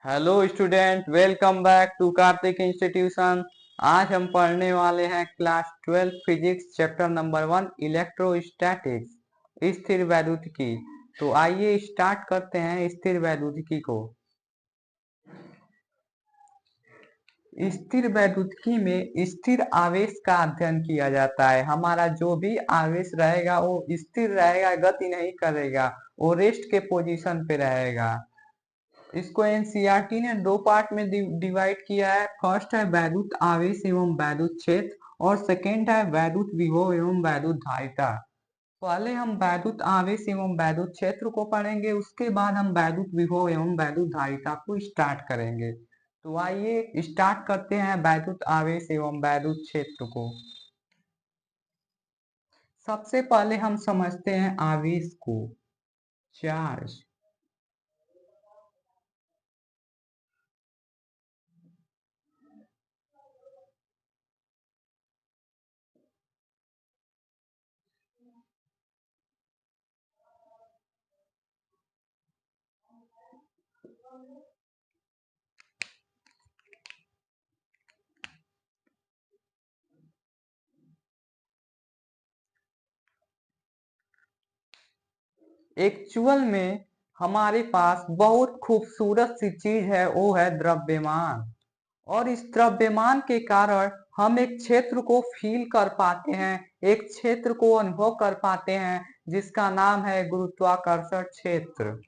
Hello student, welcome back to Kartik institution. आज हम पढ़ने वाले हैं class 12 physics chapter number 1 electrostatics स्थिर वैद्युतिकी। तो आइए स्टार्ट करते हैं स्थिर वैद्युतिकी को। स्थिर वैद्युतिकी में स्थिर आवेश का अध्ययन किया जाता है। हमारा जो भी आवेश रहेगा वो स्थिर रहेगा, गति नहीं करेगा, वो रेस्ट के पोजीशन पे रहेगा। इसको एनसीईआरटी ने दो पार्ट में डिवाइड किया है। फर्स्ट है वैद्युत आवेश एवं वैद्युत क्षेत्र और सेकेंड है वैद्युत विभव एवं वैद्युत धारिता। पहले हम वैद्युत आवेश एवं वैद्युत क्षेत्र को पढ़ेंगे, उसके बाद हम वैद्युत विभव एवं वैद्युत धारिता को स्टार्ट करेंगे। तो आइए स्टार्ट करते हैं वैद्युत आवेश एवं वैद्युत क्षेत्र को। सबसे पहले हम समझते हैं आवेश को। चार्ज एक्चुअल में हमारे पास बहुत खूबसूरत सी चीज है, वो है द्रव्यमान। और इस द्रव्यमान के कारण हम एक क्षेत्र को फील कर पाते हैं, एक क्षेत्र को अनुभव कर पाते हैं, जिसका नाम है गुरुत्वाकर्षण क्षेत्र।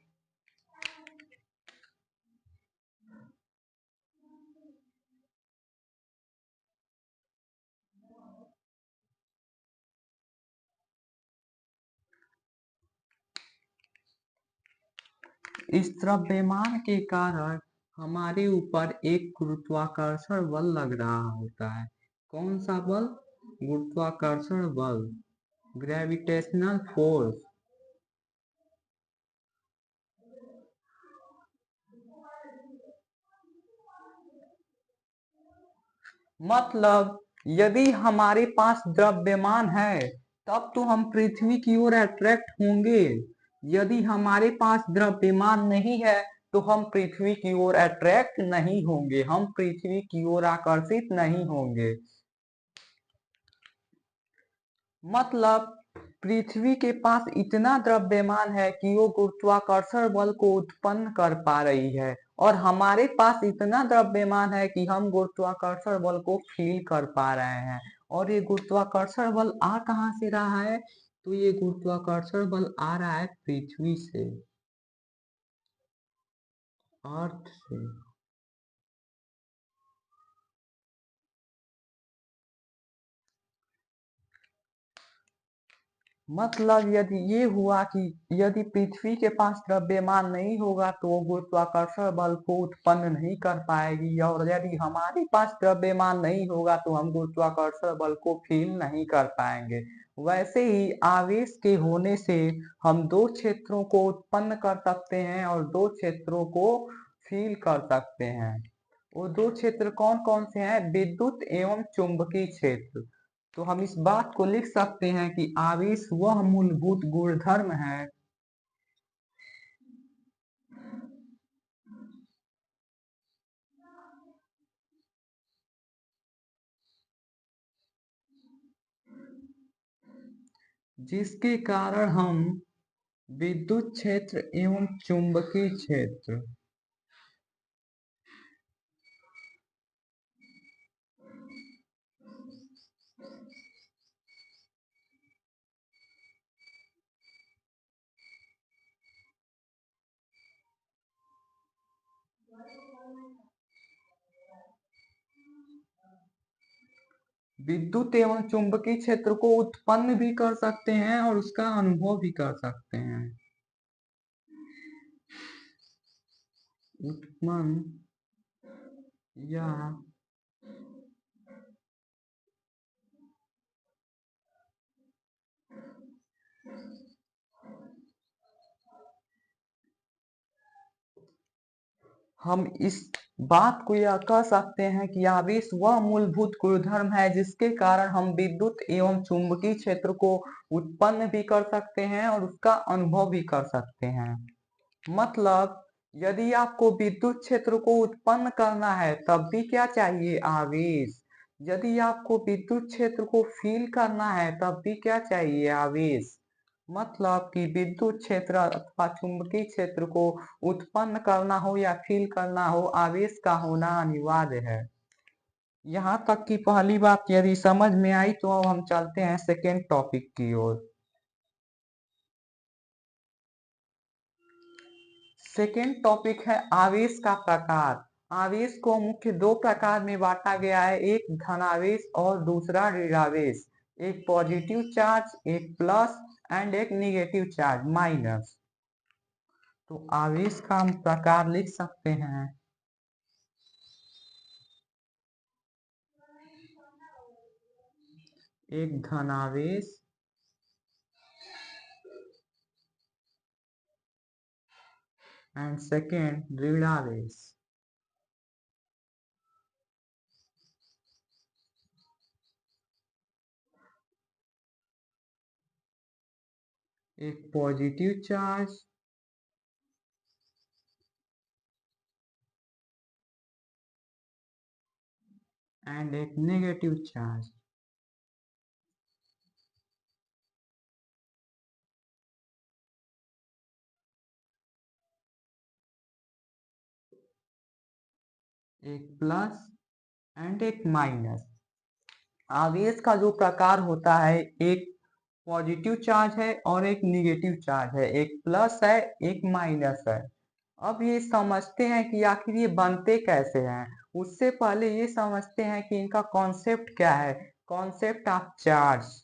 इस द्रव्यमान के कारण हमारे ऊपर एक गुरुत्वाकर्षण बल लग रहा होता है। कौन सा बल? गुरुत्वाकर्षण बल, ग्रेविटेशनल फोर्स। मतलब यदि हमारे पास द्रव्यमान है तब तो हम पृथ्वी की ओर अट्रैक्ट होंगे। यदि हमारे पास द्रव्यमान नहीं है तो हम पृथ्वी की ओर अट्रैक्ट नहीं होंगे, हम पृथ्वी की ओर आकर्षित नहीं होंगे। मतलब पृथ्वी के पास इतना द्रव्यमान है कि वो गुरुत्वाकर्षण बल को उत्पन्न कर पा रही है, और हमारे पास इतना द्रव्यमान है कि हम गुरुत्वाकर्षण बल को फील कर पा रहे हैं। और ये गुरुत्वाकर्षण बल आ कहाँ से रहा है? तो ये गुरुत्वाकर्षण बल आ रहा है पृथ्वी से, अर्थ से। मतलब यदि ये हुआ कि यदि पृथ्वी के पास द्रव्यमान नहीं होगा तो वो गुरुत्वाकर्षण बल को उत्पन्न नहीं कर पाएगी, और यदि हमारे पास द्रव्यमान नहीं होगा तो हम गुरुत्वाकर्षण बल को फील नहीं कर पाएंगे। वैसे ही आवेश के होने से हम दो क्षेत्रों को उत्पन्न कर सकते हैं और दो क्षेत्रों को फील कर सकते हैं। वो दो क्षेत्र कौन कौन से हैं? विद्युत एवं चुंबकीय क्षेत्र। तो हम इस बात को लिख सकते हैं कि आवेश वह मूलभूत गुणधर्म है जिसके कारण हम विद्युत क्षेत्र एवं चुंबकीय क्षेत्र विद्युत एवं चुंबकीय क्षेत्र को उत्पन्न भी कर सकते हैं और उसका अनुभव भी कर सकते हैं। उत्पन्न या हम इस बात को यह कह सकते हैं कि आवेश वह मूलभूत गुणधर्म है जिसके कारण हम विद्युत एवं चुंबकीय क्षेत्र को उत्पन्न भी कर सकते हैं और उसका अनुभव भी कर सकते हैं। मतलब यदि आपको विद्युत क्षेत्र को उत्पन्न करना है तब भी क्या चाहिए? आवेश। यदि आपको विद्युत क्षेत्र को फील करना है तब भी क्या चाहिए? आवेश। मतलब कि विद्युत क्षेत्र अथवा चुंबकीय क्षेत्र को उत्पन्न करना हो या फील करना हो, आवेश का होना अनिवार्य है। यहाँ तक की पहली बात यदि समझ में आई तो अब हम चलते हैं सेकेंड टॉपिक की ओर। सेकेंड टॉपिक है आवेश का प्रकार। आवेश को मुख्य दो प्रकार में बांटा गया है, एक धनावेश और दूसरा ऋणावेश। एक पॉजिटिव चार्ज, एक प्लस, एंड एक निगेटिव चार्ज, माइनस। तो आवेश का हम प्रकार लिख सकते हैं। एक धनावेश एंड सेकेंड ऋणावेश। एक पॉजिटिव चार्ज एंड एक नेगेटिव चार्ज। एक प्लस एंड एक माइनस। आवेश का जो प्रकार होता है, एक पॉजिटिव चार्ज है और एक निगेटिव चार्ज है, एक प्लस है एक माइनस है। अब ये समझते हैं कि आखिर ये बनते कैसे हैं। उससे पहले ये समझते हैं कि इनका कॉन्सेप्ट क्या है, concept of charge.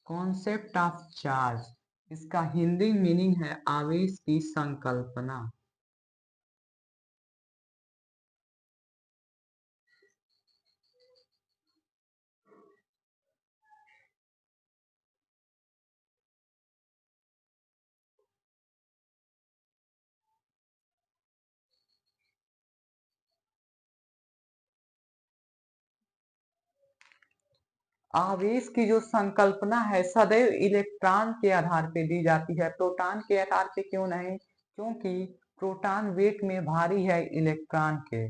Concept of charge, इसका हिंदी मीनिंग है आवेश की संकल्पना। आवेश की जो संकल्पना है सदैव इलेक्ट्रॉन के आधार पे दी जाती है, प्रोटॉन के आधार पे क्यों नहीं? क्योंकि प्रोटॉन वेट में भारी है इलेक्ट्रॉन के।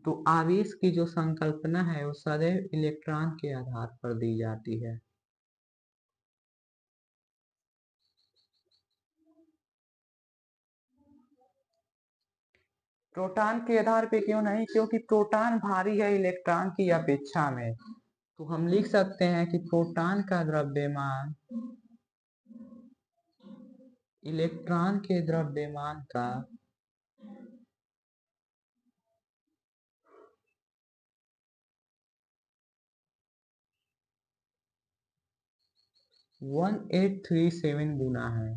तो आवेश की जो संकल्पना है वो सदैव इलेक्ट्रॉन के आधार पर दी जाती है। प्रोटॉन के आधार पे क्यों नहीं? क्योंकि प्रोटॉन भारी है इलेक्ट्रॉन की अपेक्षा में। तो हम लिख सकते हैं कि प्रोटॉन का द्रव्यमान इलेक्ट्रॉन के द्रव्यमान का 1837 गुना है।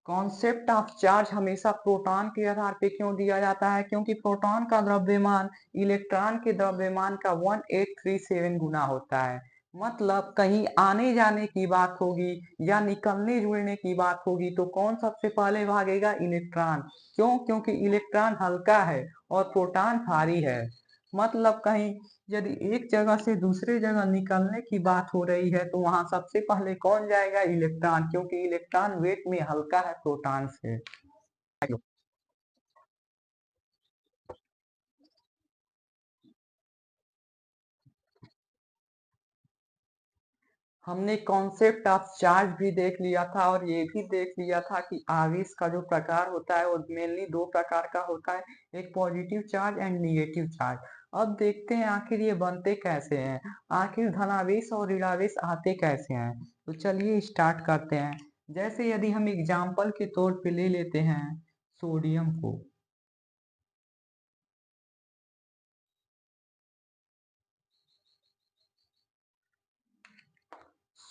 कॉन्सेप्ट ऑफ चार्ज हमेशा प्रोटॉन के आधार पे क्यों दिया जाता है? क्योंकि प्रोटॉन का द्रव्यमान इलेक्ट्रॉन के द्रव्यमान का 1837 गुना होता है। मतलब कहीं आने जाने की बात होगी या निकलने जुड़ने की बात होगी तो कौन सबसे पहले भागेगा? इलेक्ट्रॉन। क्यों? क्योंकि इलेक्ट्रॉन हल्का है और प्रोटॉन भारी है। मतलब कहीं यदि एक जगह से दूसरे जगह निकलने की बात हो रही है तो वहां सबसे पहले कौन जाएगा? इलेक्ट्रॉन, क्योंकि इलेक्ट्रॉन वेट में हल्का है प्रोटॉन से। हमने कॉन्सेप्ट ऑफ चार्ज भी देख लिया था और ये भी देख लिया था कि आवेश का जो प्रकार होता है वो मेनली दो प्रकार का होता है, एक positive charge and negative charge. अब देखते हैं आखिर ये बनते कैसे हैं, आखिर धनावेश और ऋणावेश आते कैसे हैं। तो चलिए स्टार्ट करते हैं। जैसे यदि हम एग्जाम्पल के तौर पे ले लेते हैं सोडियम को।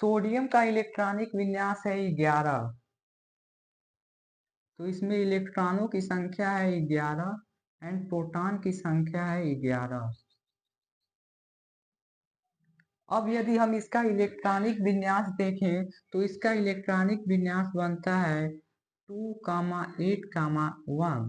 सोडियम का इलेक्ट्रॉनिक विन्यास है 11। तो इसमें इलेक्ट्रॉनों की संख्या है 11 एंड प्रोटॉन की संख्या है 11। अब यदि हम इसका इलेक्ट्रॉनिक विन्यास देखें तो इसका इलेक्ट्रॉनिक विन्यास बनता है 2,8,1।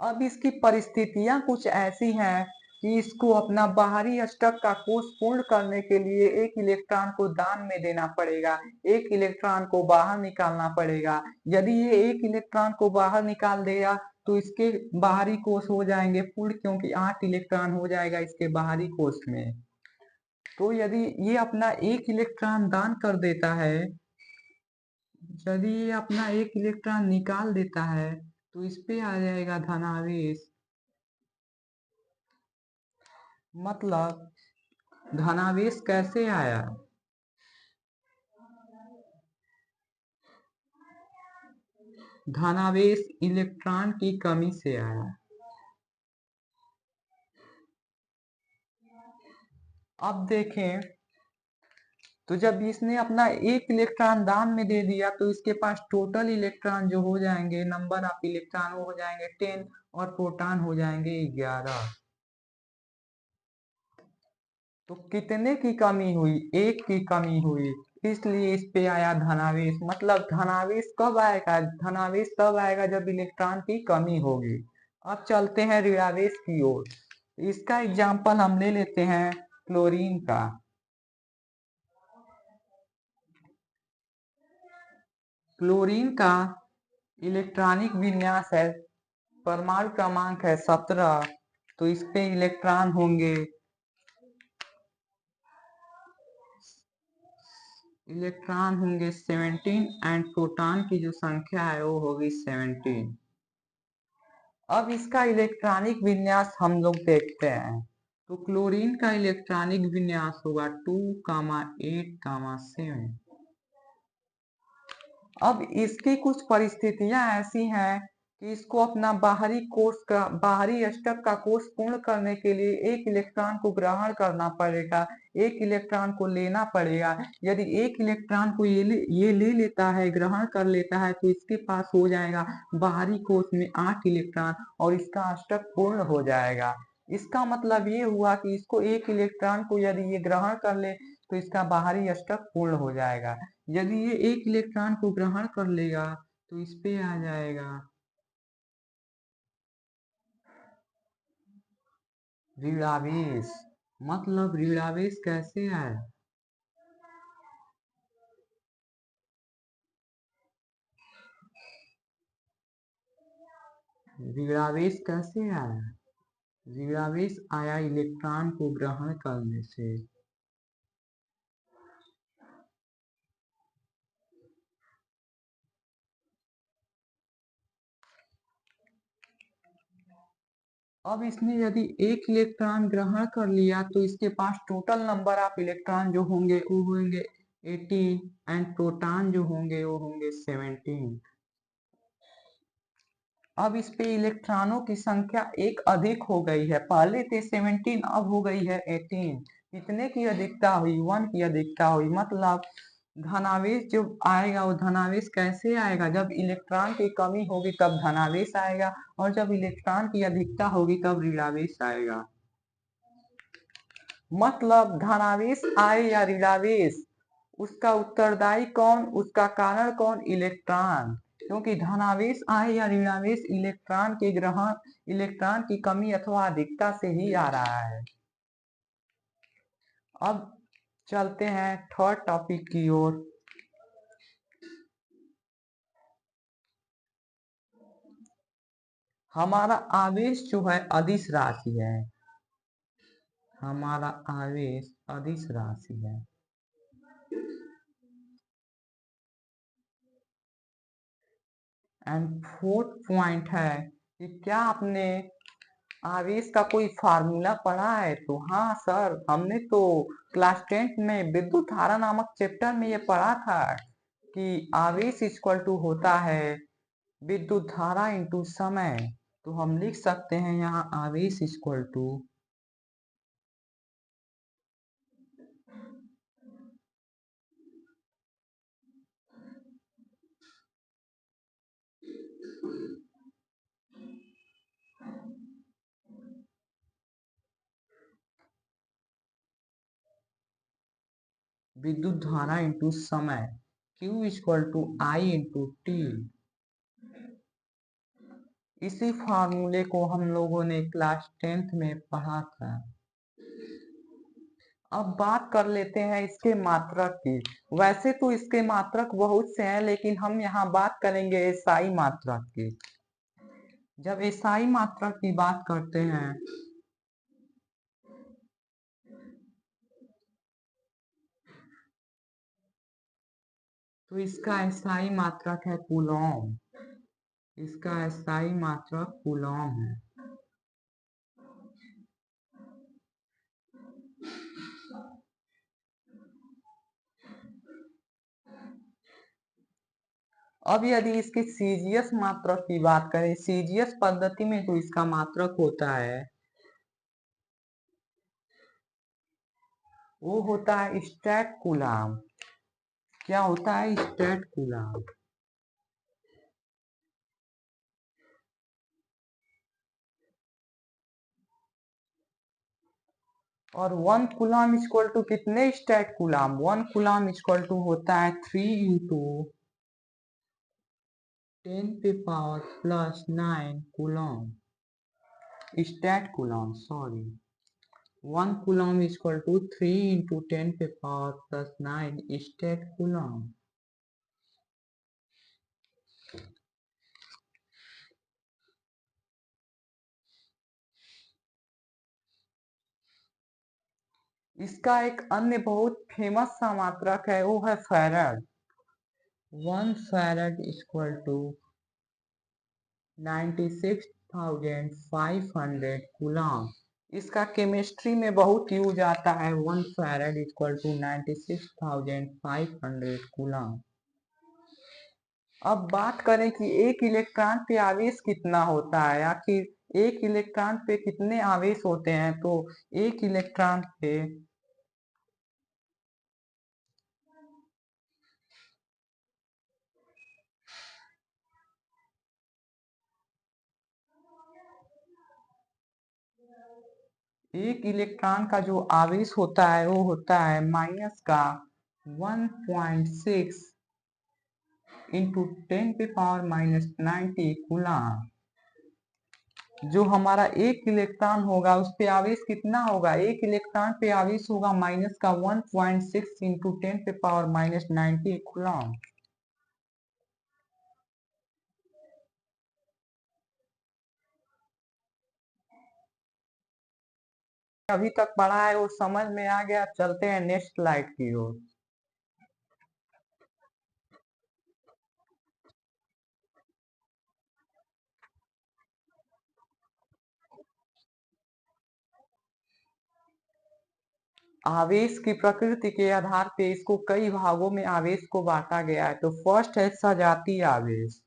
अब इसकी परिस्थितियां कुछ ऐसी हैं कि इसको अपना बाहरी अष्टक का कोष पूर्ण करने के लिए एक इलेक्ट्रॉन को दान में देना पड़ेगा, एक इलेक्ट्रॉन को बाहर निकालना पड़ेगा। यदि ये एक इलेक्ट्रॉन को बाहर निकाल देगा तो इसके बाहरी कोष हो जाएंगे पूर्ण, क्योंकि 8 इलेक्ट्रॉन हो जाएगा इसके बाहरी कोष में। तो यदि ये अपना एक इलेक्ट्रॉन दान कर देता है, यदि ये अपना एक इलेक्ट्रॉन निकाल देता है तो इस पे आ जाएगा धनावेश। मतलब धनावेश कैसे आया? धनावेश इलेक्ट्रॉन की कमी से आया। अब देखें तो जब इसने अपना एक इलेक्ट्रॉन दान में दे दिया तो इसके पास टोटल इलेक्ट्रॉन जो हो जाएंगे, नंबर ऑफ इलेक्ट्रॉन हो जाएंगे 10 और प्रोटॉन हो जाएंगे 11। तो कितने की कमी हुई? एक की कमी हुई, इसलिए इस पे आया धनावेश। मतलब धनावेश कब आएगा? धनावेश तब आएगा जब इलेक्ट्रॉन की कमी होगी। अब चलते हैं ऋणावेश की ओर। इसका एग्जाम्पल हम ले लेते हैं क्लोरीन का। क्लोरीन का इलेक्ट्रॉनिक विन्यास है, परमाणु क्रमांक है 17। तो इस पे इलेक्ट्रॉन होंगे 17 एंड प्रोटॉन की जो संख्या है वो होगी 17। अब इसका इलेक्ट्रॉनिक विन्यास हम लोग देखते हैं। तो क्लोरीन का इलेक्ट्रॉनिक विन्यास होगा 2,8,7। अब इसकी कुछ परिस्थितियां ऐसी हैं कि इसको अपना बाहरी अष्टक का कोष पूर्ण करने के लिए एक इलेक्ट्रॉन को ग्रहण करना पड़ेगा, एक इलेक्ट्रॉन को लेना पड़ेगा। यदि एक इलेक्ट्रॉन को ये ले लेता है, ग्रहण कर लेता है, तो इसके पास हो जाएगा बाहरी कोष में 8 इलेक्ट्रॉन और इसका अष्टक पूर्ण हो जाएगा। इसका मतलब ये हुआ कि इसको एक इलेक्ट्रॉन को यदि ये ग्रहण कर ले तो इसका बाहरी अष्टक पूर्ण हो जाएगा। यदि ये एक इलेक्ट्रॉन को ग्रहण कर लेगा तो इस पे आ जाएगा ऋणावेश। मतलब ऋणावेश कैसे है? ऋणावेश कैसे आया? ऋणावेश आया इलेक्ट्रॉन को ग्रहण करने से। अब इसने यदि एक इलेक्ट्रॉन ग्रहण कर लिया तो इसके पास टोटल नंबर ऑफ इलेक्ट्रॉन जो होंगे वो होंगे 18 एंड प्रोटॉन जो होंगे वो होंगे 17। अब इस पे इलेक्ट्रॉनों की संख्या एक अधिक हो गई है, पहले थे 17 अब हो गई है 18। कितने की अधिकता हुई? 1 की अधिकता हुई। मतलब धनावेश जो आएगा वो धनावेश कैसे आएगा? जब इलेक्ट्रॉन की कमी होगी तब धनावेश आएगा और जब इलेक्ट्रॉन की अधिकता होगी तब ऋणावेश आएगा। मतलब धनावेश आए या ऋणावेश, उसका उत्तरदायी कौन, उसका कारण कौन? इलेक्ट्रॉन। क्योंकि धनावेश आए या ऋणावेश इलेक्ट्रॉन की कमी अथवा अधिकता से ही आ रहा है। अब चलते हैं थर्ड टॉपिक की ओर। हमारा आवेश जो है अदिश राशि है। हमारा आवेश अदिश राशि है। एंड फोर्थ पॉइंट है कि क्या आपने आवेश का कोई फार्मूला पढ़ा है? तो हाँ सर, हमने तो क्लास 10 में विद्युत धारा नामक चैप्टर में ये पढ़ा था कि आवेश इक्वल टू होता है विद्युत धारा इंटू समय। तो हम लिख सकते हैं यहाँ आवेश इक्वल टू विद्युत धारा इंटू समय, Q equal to I into T. इसी फार्मूले को हम लोगों ने क्लास 10th में पढ़ा था। अब बात कर लेते हैं इसके मात्रक की। वैसे तो इसके मात्रक बहुत से हैं, लेकिन हम यहाँ बात करेंगे एसआई मात्रक की। जब एसआई मात्रक की बात करते हैं तो इसका एसआई मात्रक है कूलॉम। इसका एसआई मात्रक कूलॉम है। अब यदि इसके सीजीएस मात्रक की बात करें, सीजीएस पद्धति में तो इसका मात्रक होता है, वो होता है स्टैट कूलाम। क्या होता है? Stat coulomb. और 1 कूलाम इक्वल टू कितने stat coulomb? 1 coulomb equal to होता है 3 इंटू 10 पे power plus 9 coulomb, stat coulomb, sorry. 1 coulomb equal to 3 into 10 पे पावर प्लस 9 स्टैट कूलॉम। इसका एक अन्य बहुत फेमस सा मात्रक है, वो है farad. 1 farad equal to 96,500 coulomb. इसका केमिस्ट्री में बहुत यूज आता है। 1 फैराड इक्वल टू 96,500 कूलॉम। अब बात करें कि एक इलेक्ट्रॉन पे आवेश कितना होता है, आखिर एक इलेक्ट्रॉन पे कितने आवेश होते हैं, तो एक इलेक्ट्रॉन पे एक इलेक्ट्रॉन का जो आवेश होता है वो होता है माइनस का 1.6 इंटू 10 पे पावर माइनस 90 कूलॉम। जो हमारा एक इलेक्ट्रॉन होगा उस पे आवेश कितना होगा? एक इलेक्ट्रॉन पे आवेश होगा माइनस का 1.6 इंटू 10 पे पावर माइनस 90 कूलॉम। अभी तक पढ़ा है वो समझ में आ गया। चलते हैं नेक्स्ट स्लाइड की ओर। आवेश की प्रकृति के आधार पे इसको कई भागों में आवेश को बांटा गया है। तो फर्स्ट है सजातीय आवेश।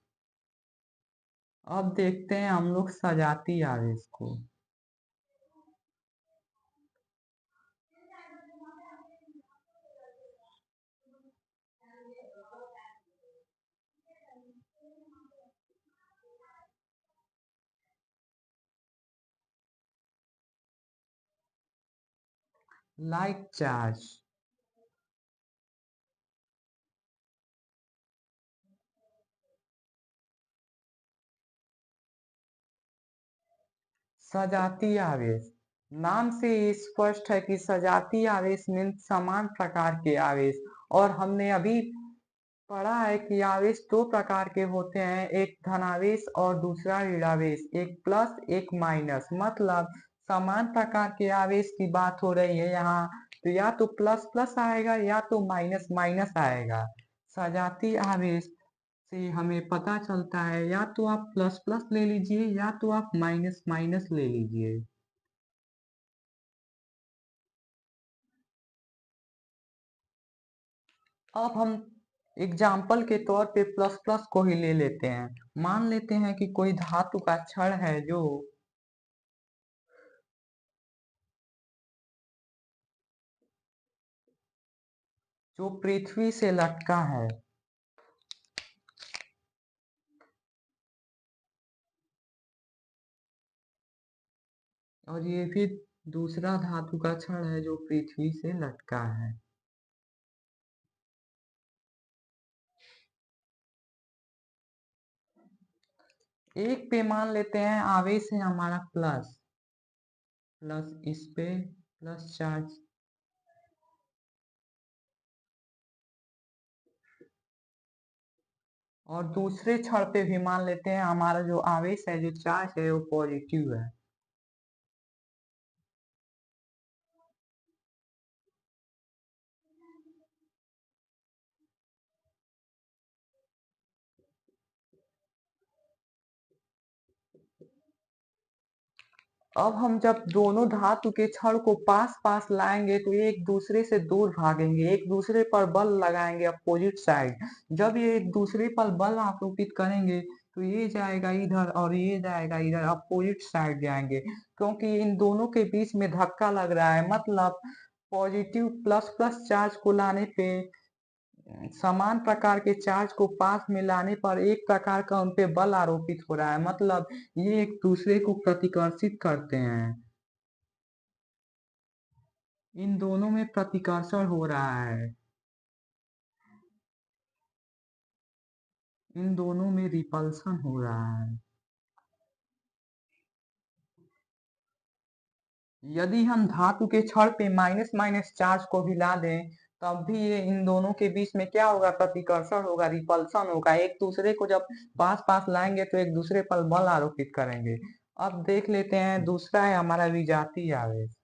अब देखते हैं हम लोग सजातीय आवेश को। Like charge. सजातीय आवेश, नाम से ही स्पष्ट है कि सजातीय आवेश मीन्स समान प्रकार के आवेश। और हमने अभी पढ़ा है कि आवेश दो प्रकार के होते हैं, एक धनावेश और दूसरा ऋणावेश, एक प्लस एक माइनस। मतलब समान प्रकार के आवेश की बात हो रही है यहाँ, तो या तो प्लस प्लस आएगा या तो माइनस माइनस आएगा। सजातीय आवेश से हमें पता चलता है या तो आप प्लस प्लस ले लीजिए या तो आप माइनस माइनस ले लीजिए। अब हम एग्जाम्पल के तौर पे प्लस प्लस को ही ले लेते हैं। मान लेते हैं कि कोई धातु का छड़ है जो पृथ्वी से लटका है, और ये भी दूसरा धातु का छड़ है जो पृथ्वी से लटका है। एक पे मान लेते हैं आवेश है हमारा प्लस, इस पे प्लस चार्ज, और दूसरे छड़ पे भी मान लेते हैं हमारा जो आवेश है, जो चार्ज है, वो पॉजिटिव है। अब हम जब दोनों धातु के छड़ को पास पास लाएंगे तो ये एक दूसरे से दूर भागेंगे, एक दूसरे पर बल लगाएंगे अपोजिट साइड। जब ये एक दूसरे पर बल आरोपित करेंगे तो ये जाएगा इधर और ये जाएगा इधर, अपोजिट साइड जाएंगे, क्योंकि इन दोनों के बीच में धक्का लग रहा है। मतलब पॉजिटिव प्लस प्लस चार्ज को लाने पे, समान प्रकार के चार्ज को पास में लाने पर एक प्रकार का उन पे बल आरोपित हो रहा है। मतलब ये एक दूसरे को प्रतिकर्षित करते हैं, इन दोनों में प्रतिकर्षण हो रहा है, इन दोनों में रिपल्सन हो रहा है। यदि हम धातु के छड़ पे माइनस माइनस चार्ज को भी ला दें तब भी ये इन दोनों के बीच में क्या होगा, प्रतिकर्षण होगा, रिपल्सन होगा। एक दूसरे को जब पास पास लाएंगे तो एक दूसरे पर बल आरोपित करेंगे। अब देख लेते हैं, दूसरा है हमारा विजातीय आवेश।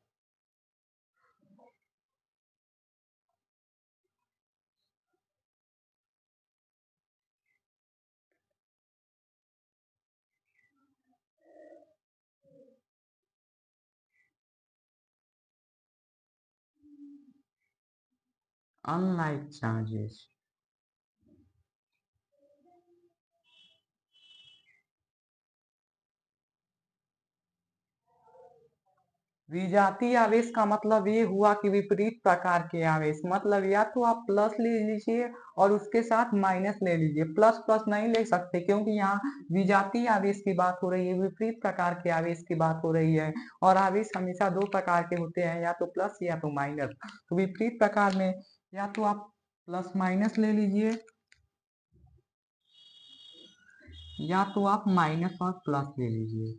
Unlike charges, विजातीय आवेश का मतलब ये हुआ कि विपरीत प्रकार के आवेश। मतलब या तो आप प्लस ले लीजिए और उसके साथ माइनस ले लीजिए, प्लस प्लस नहीं ले सकते क्योंकि यहाँ विजातीय आवेश की बात हो रही है, विपरीत प्रकार के आवेश की बात हो रही है। और आवेश हमेशा दो प्रकार के होते हैं, या तो प्लस या तो माइनस। तो विपरीत प्रकार में या तो आप प्लस माइनस ले लीजिए, या तो आप माइनस और प्लस ले लीजिए।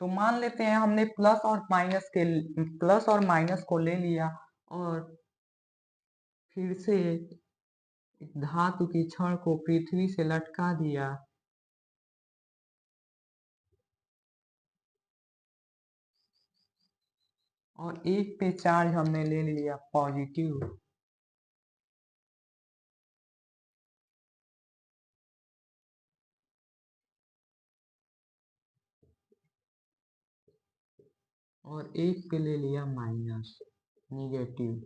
तो मान लेते हैं हमने प्लस और माइनस को ले लिया और फिर से धातु की छड़ को पृथ्वी से लटका दिया, और एक पे चार्ज हमने ले लिया पॉजिटिव, और एक पे ले लिया माइनस, निगेटिव।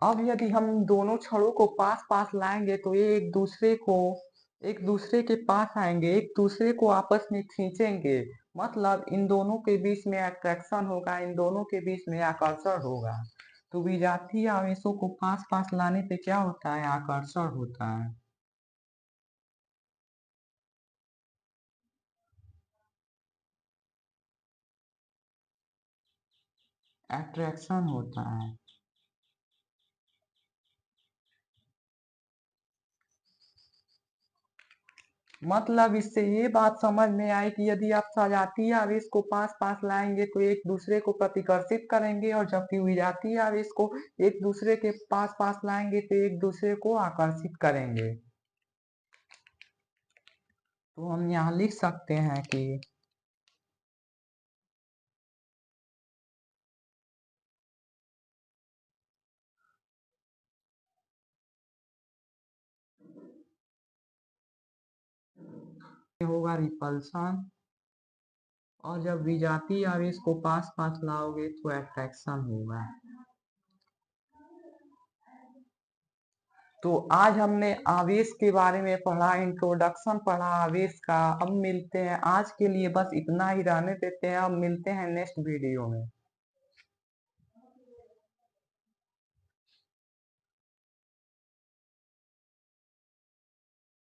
अब यदि हम दोनों छड़ों को पास पास लाएंगे तो ये एक दूसरे के पास आएंगे, एक दूसरे को आपस में खींचेंगे। मतलब इन दोनों के बीच में अट्रैक्शन होगा, इन दोनों के बीच में आकर्षण होगा। तो विजातीय आवेशों को पास पास लाने पे क्या होता है, आकर्षण होता है, अट्रैक्शन होता है। मतलब इससे ये बात समझ में आई कि यदि आप सजातीय आवेश को पास पास लाएंगे तो एक दूसरे को प्रतिकर्षित करेंगे, और जबकि विजातीय आवेश को एक दूसरे के पास पास लाएंगे तो एक दूसरे को आकर्षित करेंगे। तो हम यहाँ लिख सकते हैं कि होगा रिपल्सन, और जब विजातीय आवेश को पास पास लाओगे तो अट्रैक्शन होगा। तो आज हमने आवेश के बारे में पढ़ा, इंट्रोडक्शन पढ़ा आवेश का। अब मिलते हैं, आज के लिए बस इतना ही रहने देते हैं, अब मिलते हैं नेक्स्ट वीडियो में।